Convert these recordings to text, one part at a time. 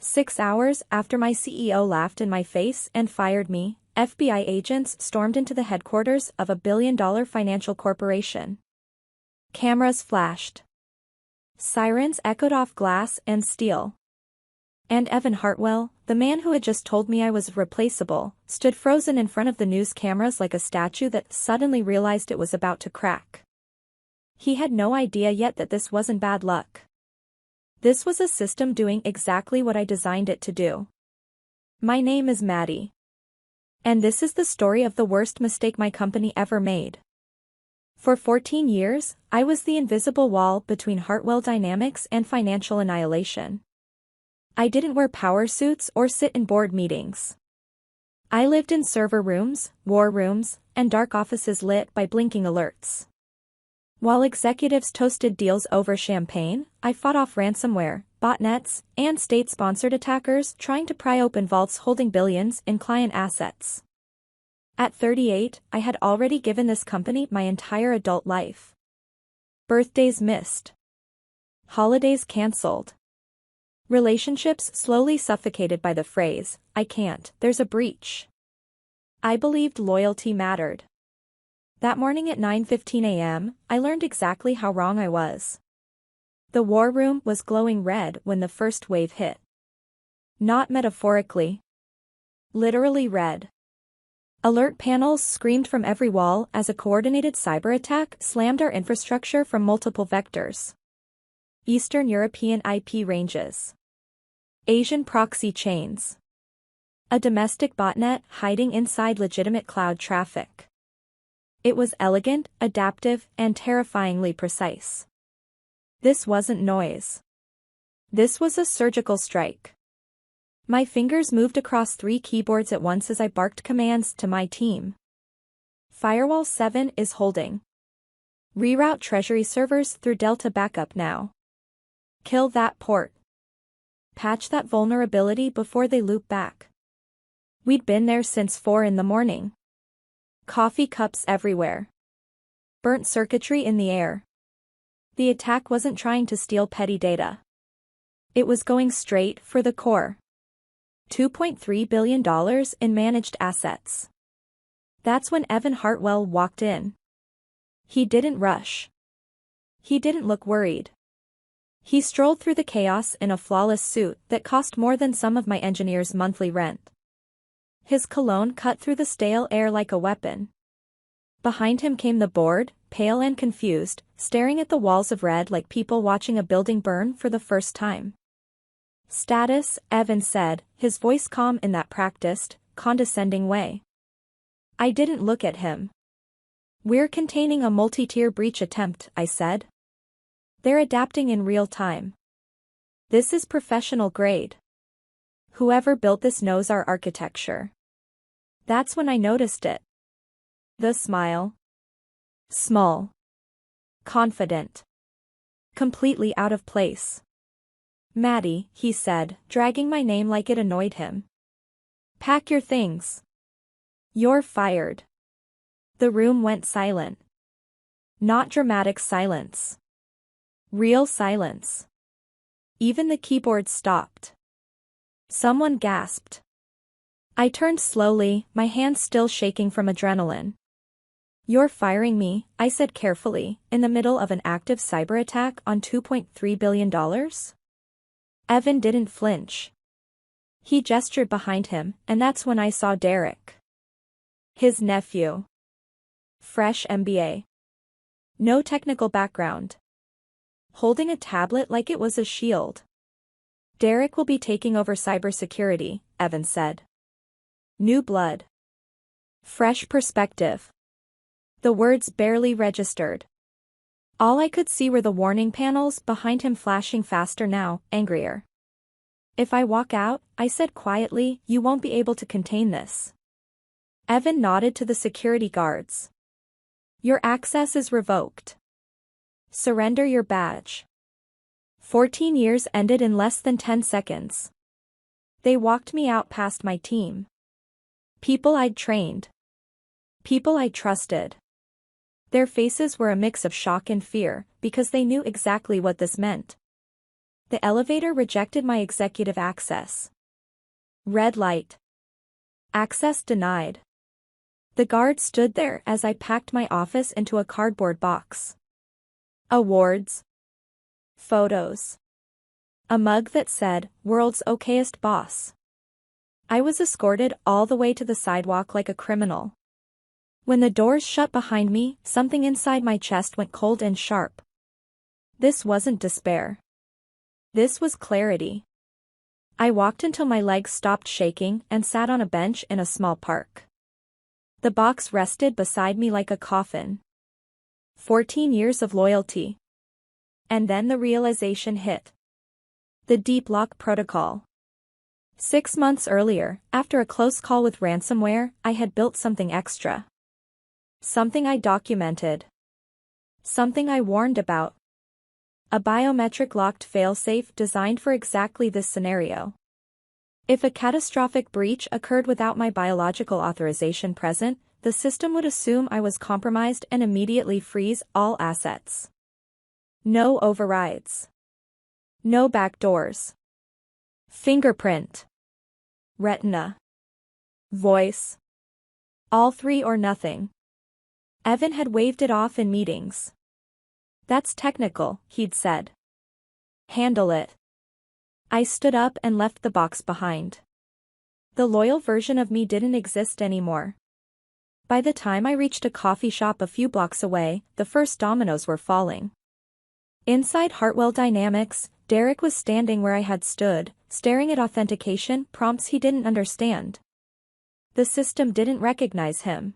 6 hours after my CEO laughed in my face and fired me, FBI agents stormed into the headquarters of a billion-dollar financial corporation. Cameras flashed. Sirens echoed off glass and steel. And Evan Hartwell, the man who had just told me I was replaceable, stood frozen in front of the news cameras like a statue that suddenly realized it was about to crack. He had no idea yet that this wasn't bad luck. This was a system doing exactly what I designed it to do. My name is Maddie. And this is the story of the worst mistake my company ever made. For 14 years, I was the invisible wall between Hartwell Dynamics and financial annihilation. I didn't wear power suits or sit in board meetings. I lived in server rooms, war rooms, and dark offices lit by blinking alerts. While executives toasted deals over champagne, I fought off ransomware, botnets, and state-sponsored attackers trying to pry open vaults holding billions in client assets. At 38, I had already given this company my entire adult life. Birthdays missed. Holidays cancelled. Relationships slowly suffocated by the phrase, "I can't, there's a breach." I believed loyalty mattered. That morning at 9:15 a.m., I learned exactly how wrong I was. The war room was glowing red when the first wave hit. Not metaphorically. Literally red. Alert panels screamed from every wall as a coordinated cyberattack slammed our infrastructure from multiple vectors. Eastern European IP ranges. Asian proxy chains. A domestic botnet hiding inside legitimate cloud traffic. It was elegant, adaptive, and terrifyingly precise. This wasn't noise. This was a surgical strike. My fingers moved across 3 keyboards at once as I barked commands to my team. Firewall 7 is holding. Reroute Treasury servers through Delta backup now. Kill that port. Patch that vulnerability before they loop back. We'd been there since 4 in the morning. Coffee cups everywhere. Burnt circuitry in the air. The attack wasn't trying to steal petty data. It was going straight for the core. $2.3 billion in managed assets. That's when Evan Hartwell walked in. He didn't rush. He didn't look worried. He strolled through the chaos in a flawless suit that cost more than some of my engineers' monthly rent. His cologne cut through the stale air like a weapon. Behind him came the board, pale and confused, staring at the walls of red like people watching a building burn for the first time. "Status," Evan said, his voice calm in that practiced, condescending way. I didn't look at him. "We're containing a multi-tier breach attempt," I said. "They're adapting in real time. This is professional grade. Whoever built this knows our architecture." That's when I noticed it. The smile. Small. Confident. Completely out of place. "Maddie," he said, dragging my name like it annoyed him. "Pack your things. You're fired." The room went silent. Not dramatic silence. Real silence. Even the keyboard stopped. Someone gasped. I turned slowly, my hands still shaking from adrenaline. "You're firing me," I said carefully, in the middle of an active cyber attack on $2.3 billion? Evan didn't flinch. He gestured behind him, and that's when I saw Derek. His nephew. Fresh MBA. No technical background. Holding a tablet like it was a shield. "Derek will be taking over cybersecurity," Evan said. New blood. Fresh perspective. The words barely registered. All I could see were the warning panels behind him flashing faster now, angrier. "If I walk out," I said quietly, "you won't be able to contain this." Evan nodded to the security guards. "Your access is revoked. Surrender your badge." 14 years ended in less than 10 seconds. They walked me out past my team. People I'd trained. People I trusted. Their faces were a mix of shock and fear, because they knew exactly what this meant. The elevator rejected my executive access. Red light. Access denied. The guard stood there as I packed my office into a cardboard box. Awards. Photos. A mug that said, "World's okayest boss." I was escorted all the way to the sidewalk like a criminal. When the doors shut behind me, something inside my chest went cold and sharp. This wasn't despair. This was clarity. I walked until my legs stopped shaking and sat on a bench in a small park. The box rested beside me like a coffin. 14 years of loyalty. And then the realization hit. The deep lock protocol. 6 months earlier, after a close call with ransomware, I had built something extra. Something I documented. Something I warned about. A biometric locked failsafe designed for exactly this scenario. If a catastrophic breach occurred without my biological authorization present, the system would assume I was compromised and immediately freeze all assets. No overrides. No backdoors. Fingerprint. Retina. Voice. All three or nothing. Evan had waved it off in meetings. "That's technical," he'd said. "Handle it." I stood up and left the box behind. The loyal version of me didn't exist anymore. By the time I reached a coffee shop a few blocks away, the first dominoes were falling. Inside Hartwell Dynamics, Derek was standing where I had stood, staring at authentication prompts he didn't understand. The system didn't recognize him.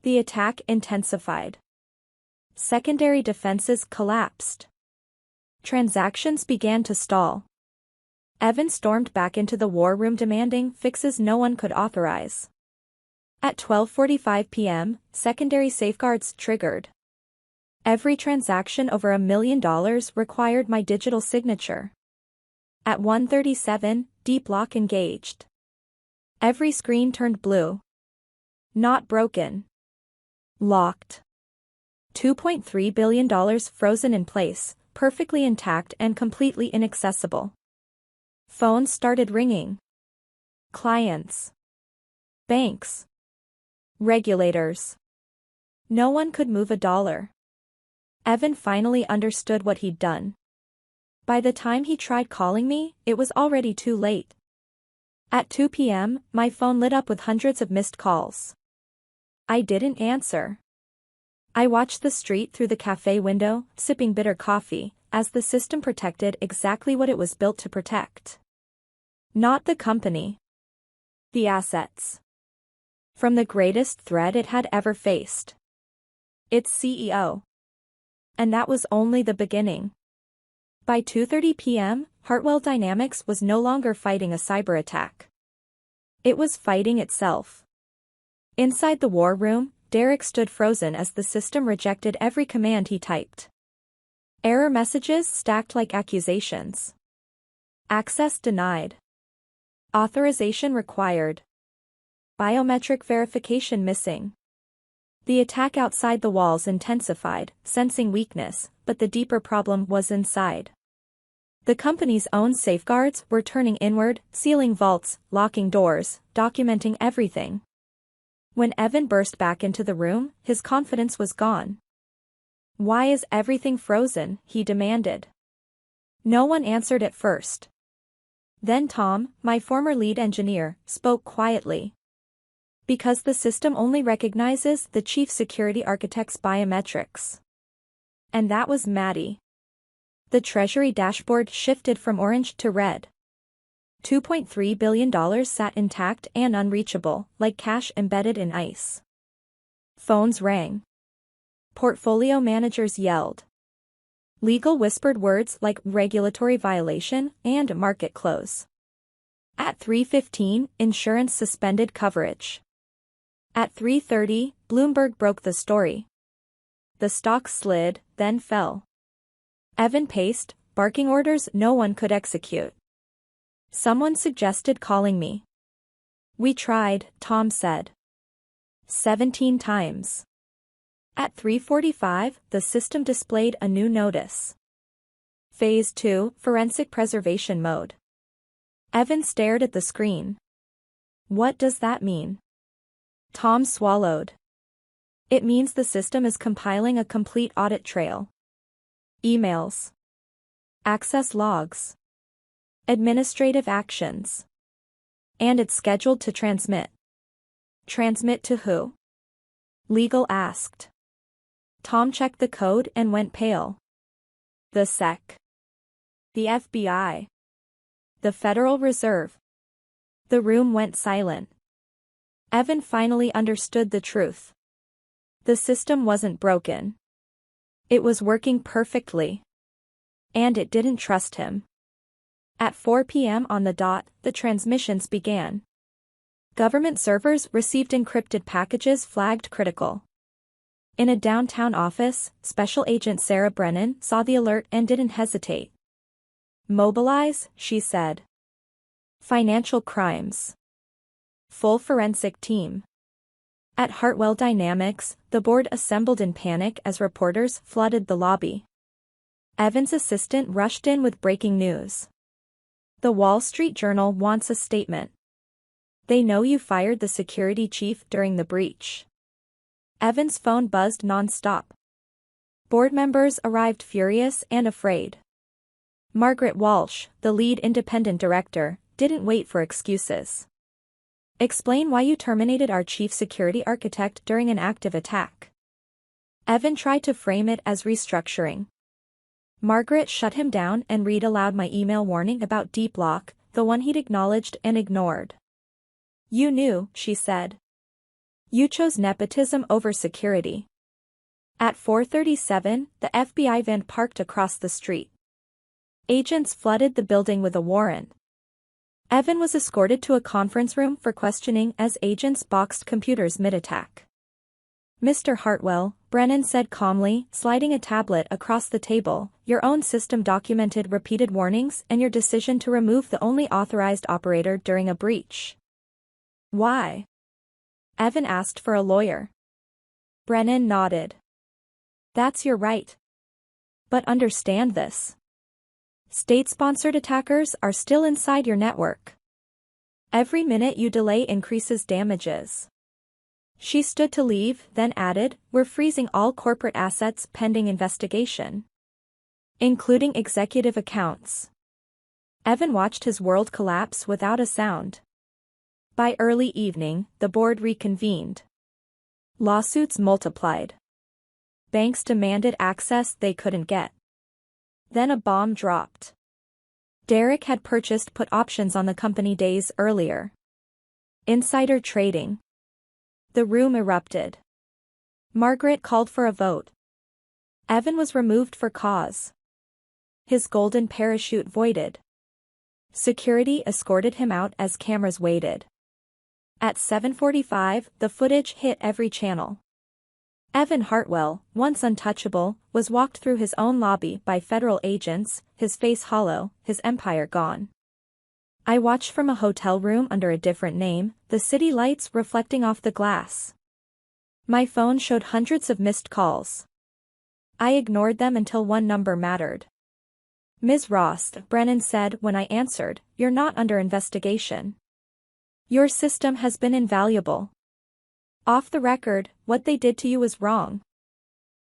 The attack intensified. Secondary defenses collapsed. Transactions began to stall. Evan stormed back into the war room demanding fixes no one could authorize. At 12:45 p.m., secondary safeguards triggered. Every transaction over $1 million required my digital signature. At 1:37, deep lock engaged. Every screen turned blue. Not broken. Locked. $2.3 billion frozen in place, perfectly intact and completely inaccessible. Phones started ringing. Clients. Banks. Regulators. No one could move a dollar. Evan finally understood what he'd done. By the time he tried calling me, it was already too late. At 2 p.m., my phone lit up with hundreds of missed calls. I didn't answer. I watched the street through the cafe window, sipping bitter coffee, as the system protected exactly what it was built to protect. Not the company. The assets. From the greatest threat it had ever faced. Its CEO. And that was only the beginning. By 2:30 p.m., Hartwell Dynamics was no longer fighting a cyberattack. It was fighting itself. Inside the war room, Derek stood frozen as the system rejected every command he typed. Error messages stacked like accusations. Access denied. Authorization required. Biometric verification missing. The attack outside the walls intensified, sensing weakness, but the deeper problem was inside. The company's own safeguards were turning inward, sealing vaults, locking doors, documenting everything. When Evan burst back into the room, his confidence was gone. "Why is everything frozen?" he demanded. No one answered at first. Then Tom, my former lead engineer, spoke quietly. "Because the system only recognizes the chief security architect's biometrics." And that was Maddie. The Treasury dashboard shifted from orange to red. $2.3 billion sat intact and unreachable, like cash embedded in ice. Phones rang. Portfolio managers yelled. Legal whispered words like regulatory violation and market close. At 3:15, insurance suspended coverage. At 3:30, Bloomberg broke the story. The stock slid, then fell. Evan paced, barking orders no one could execute. Someone suggested calling me. "We tried," Tom said. 17 times. At 3:45, the system displayed a new notice. Phase 2, Forensic Preservation Mode. Evan stared at the screen. What does that mean? Tom swallowed. It means the system is compiling a complete audit trail. Emails. Access logs. Administrative actions. And it's scheduled to transmit. Transmit to who? Legal asked. Tom checked the code and went pale. The SEC. The FBI. The Federal Reserve. The room went silent. Evan finally understood the truth. The system wasn't broken. It was working perfectly. And it didn't trust him. At 4 p.m. on the dot, the transmissions began. Government servers received encrypted packages flagged critical. In a downtown office, Special Agent Sarah Brennan saw the alert and didn't hesitate. Mobilize, she said. Financial crimes. Full forensic team. At Hartwell Dynamics, the board assembled in panic as reporters flooded the lobby. Evan's assistant rushed in with breaking news. The Wall Street Journal wants a statement. They know you fired the security chief during the breach. Evan's phone buzzed non-stop. Board members arrived furious and afraid. Margaret Walsh, the lead independent director, didn't wait for excuses. Explain why you terminated our chief security architect during an active attack. Evan tried to frame it as restructuring. Margaret shut him down and read aloud my email warning about Deep Lock, the one he'd acknowledged and ignored. You knew, she said. You chose nepotism over security. At 4:37, the FBI van parked across the street. Agents flooded the building with a warrant. Evan was escorted to a conference room for questioning as agents boxed computers mid-attack. Mr. Hartwell, Brennan said calmly, sliding a tablet across the table, your own system documented repeated warnings and your decision to remove the only authorized operator during a breach. Why? Evan asked for a lawyer. Brennan nodded. That's your right. But understand this. State-sponsored attackers are still inside your network. Every minute you delay increases damages. She stood to leave, then added, we're freezing all corporate assets pending investigation. Including executive accounts. Evan watched his world collapse without a sound. By early evening, the board reconvened. Lawsuits multiplied. Banks demanded access they couldn't get. Then a bomb dropped. Derek had purchased put options on the company days earlier. Insider trading. The room erupted. Margaret called for a vote. Evan was removed for cause. His golden parachute voided. Security escorted him out as cameras waited. At 7:45, the footage hit every channel. Evan Hartwell, once untouchable, was walked through his own lobby by federal agents, his face hollow, his empire gone. I watched from a hotel room under a different name, the city lights reflecting off the glass. My phone showed hundreds of missed calls. I ignored them until one number mattered. Ms. Ross, Brennan said when I answered, you're not under investigation. Your system has been invaluable. Off the record, what they did to you was wrong.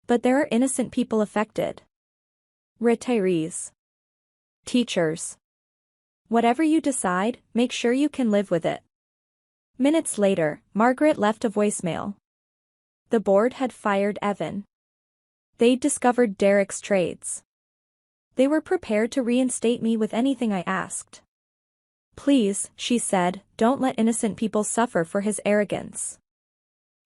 But there are innocent people affected. Retirees. Teachers. Whatever you decide, make sure you can live with it. Minutes later, Margaret left a voicemail. The board had fired Evan. They'd discovered Derek's trades. They were prepared to reinstate me with anything I asked. Please, she said, don't let innocent people suffer for his arrogance.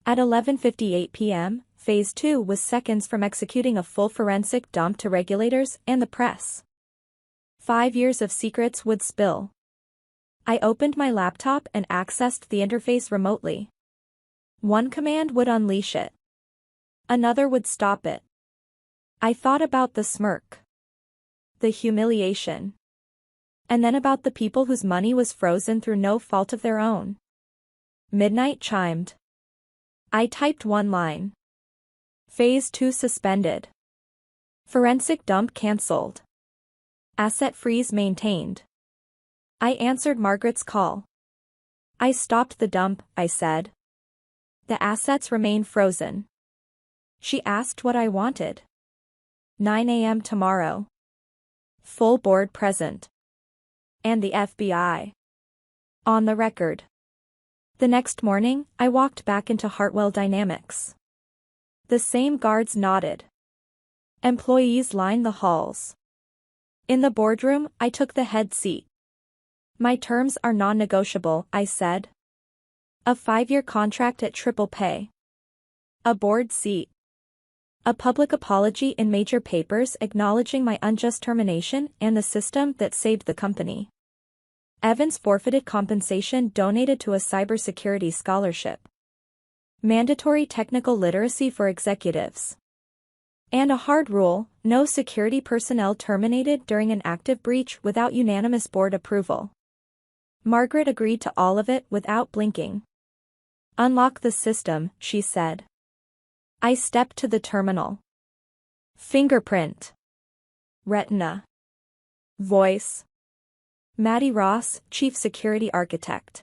At 11:58 p.m., Phase 2 was seconds from executing a full forensic dump to regulators and the press. 5 years of secrets would spill. I opened my laptop and accessed the interface remotely. One command would unleash it. Another would stop it. I thought about the smirk. The humiliation. And then about the people whose money was frozen through no fault of their own. Midnight chimed. I typed one line. Phase 2 suspended. Forensic dump cancelled. Asset freeze maintained. I answered Margaret's call. I stopped the dump, I said. The assets remain frozen. She asked what I wanted. 9 a.m. tomorrow. Full board present. And the FBI. On the record. The next morning, I walked back into Hartwell Dynamics. The same guards nodded. Employees lined the halls. In the boardroom, I took the head seat. My terms are non-negotiable, I said. A 5-year contract at triple pay. A board seat. A public apology in major papers acknowledging my unjust termination and the system that saved the company. Evans forfeited compensation donated to a cybersecurity scholarship. Mandatory technical literacy for executives. And a hard rule, no security personnel terminated during an active breach without unanimous board approval. Margaret agreed to all of it without blinking. Unlock the system, she said. I stepped to the terminal. Fingerprint. Retina. Voice. Maddie Ross, Chief Security Architect.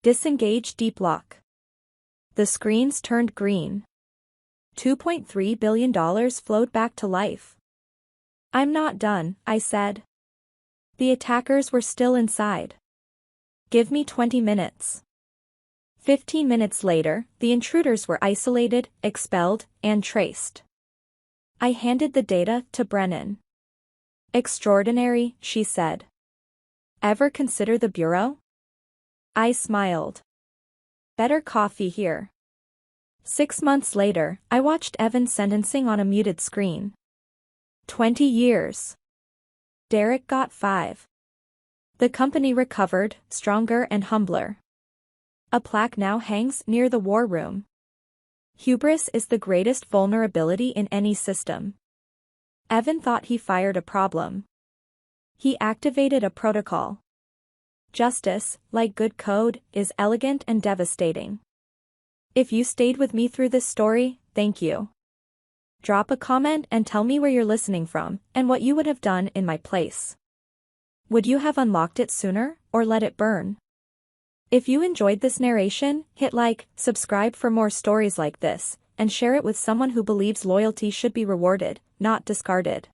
Disengage deep lock. The screens turned green. $2.3 billion flowed back to life. I'm not done, I said. The attackers were still inside. Give me 20 minutes. 15 minutes later, the intruders were isolated, expelled, and traced. I handed the data to Brennan. Extraordinary, she said. Ever consider the Bureau? I smiled. Better coffee here. 6 months later, I watched Evan's sentencing on a muted screen. 20 years. Derek got 5. The company recovered, stronger and humbler. A plaque now hangs near the war room. Hubris is the greatest vulnerability in any system. Evan thought he fired a problem. He activated a protocol. Justice, like good code, is elegant and devastating. If you stayed with me through this story, thank you. Drop a comment and tell me where you're listening from and what you would have done in my place. Would you have unlocked it sooner, or let it burn? If you enjoyed this narration, hit like, subscribe for more stories like this, and share it with someone who believes loyalty should be rewarded, not discarded.